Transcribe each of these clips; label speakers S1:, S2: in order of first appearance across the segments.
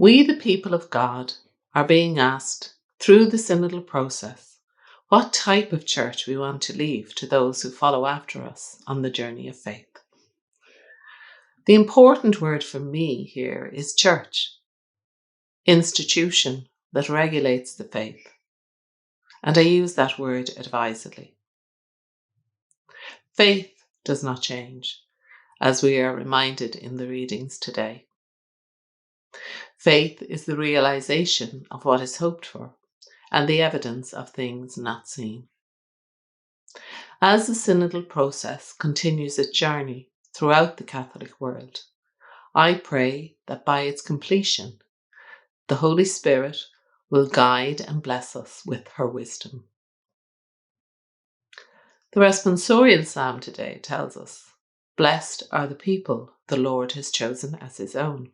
S1: We, the people of God, are being asked through the synodal process what type of church we want to leave to those who follow after us on the journey of faith. The important word for me here is church, institution that regulates the faith, and I use that word advisedly. Faith does not change, as we are reminded in the readings today. Faith is the realization of what is hoped for and the evidence of things not seen. As the synodal process continues its journey throughout the Catholic world, I pray that by its completion, the Holy Spirit will guide and bless us with her wisdom. The responsorial psalm today tells us, "Blessed are the people the Lord has chosen as his own."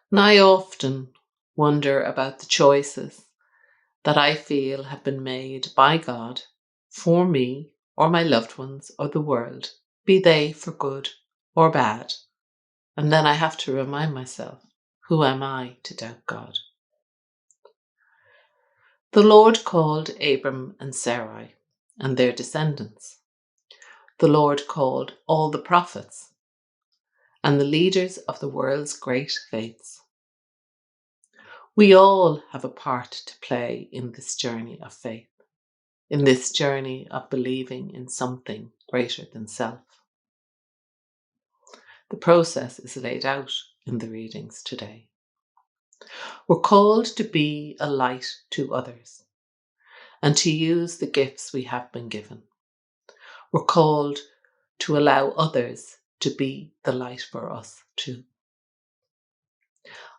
S1: And I often wonder about the choices that I feel have been made by God for me or my loved ones or the world, be they for good or bad. And then I have to remind myself, who am I to doubt God? The Lord called Abram and Sarai and their descendants. The Lord called all the prophets and the leaders of the world's great faiths. We all have a part to play in this journey of faith, in this journey of believing in something greater than self. The process is laid out in the readings today. We're called to be a light to others and to use the gifts we have been given. We're called to allow others to be the light for us too.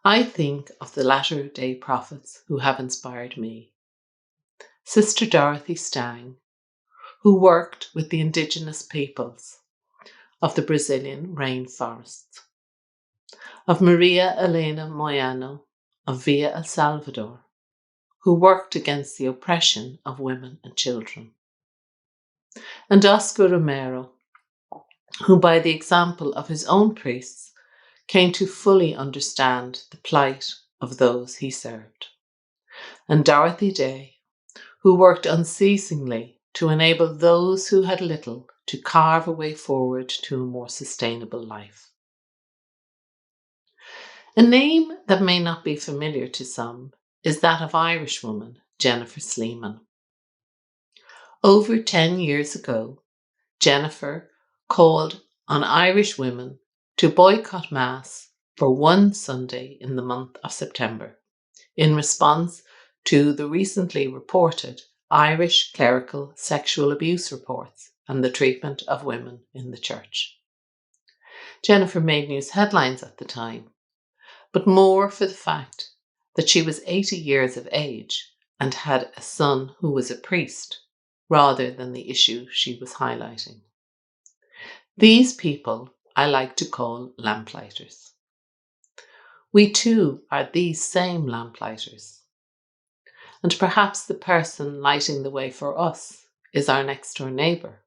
S1: I think of the latter-day prophets who have inspired me. Sister Dorothy Stang, who worked with the indigenous peoples of the Brazilian rainforests, of Maria Elena Moyano of Via El Salvador, who worked against the oppression of women and children, and Oscar Romero, who by the example of his own priests came to fully understand the plight of those he served, and Dorothy Day, who worked unceasingly to enable those who had little to carve a way forward to a more sustainable life. A name that may not be familiar to some is that of Irishwoman Jennifer Sleeman. Over 10 years ago, Jennifer called on Irish women to boycott Mass for one Sunday in the month of September, in response to the recently reported Irish clerical sexual abuse reports and the treatment of women in the church. Jennifer made news headlines at the time, but more for the fact that she was 80 years of age and had a son who was a priest, rather than the issue she was highlighting. These people I like to call lamplighters. We too are these same lamplighters. And perhaps the person lighting the way for us is our next door neighbour,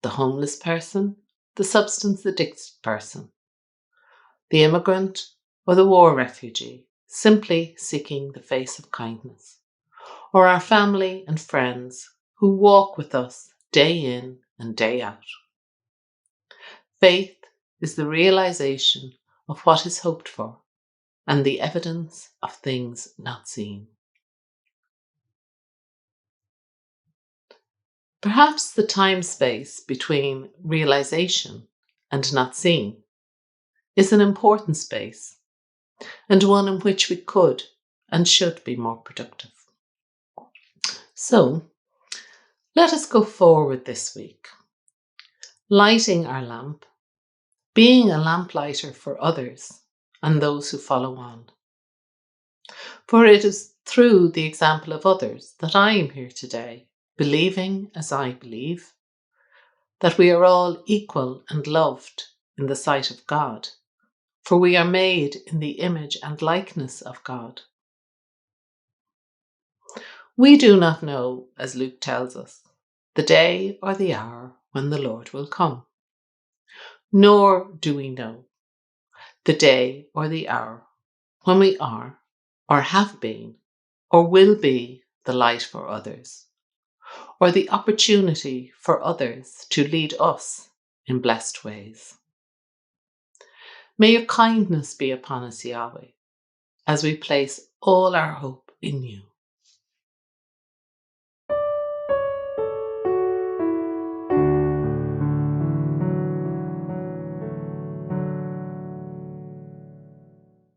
S1: the homeless person, the substance addicted person, the immigrant or the war refugee, simply seeking the face of kindness, or our family and friends who walk with us day in and day out. Faith is the realization of what is hoped for and the evidence of things not seen. Perhaps the time space between realization and not seen is an important space, and one in which we could and should be more productive. So, let us go forward this week, lighting our lamp, being a lamplighter for others and those who follow on. For it is through the example of others that I am here today, believing as I believe, that we are all equal and loved in the sight of God, for we are made in the image and likeness of God. We do not know, as Luke tells us, the day or the hour when the Lord will come. Nor do we know the day or the hour when we are, or have been, or will be the light for others, or the opportunity for others to lead us in blessed ways. May your kindness be upon us, Yahweh, as we place all our hope in you.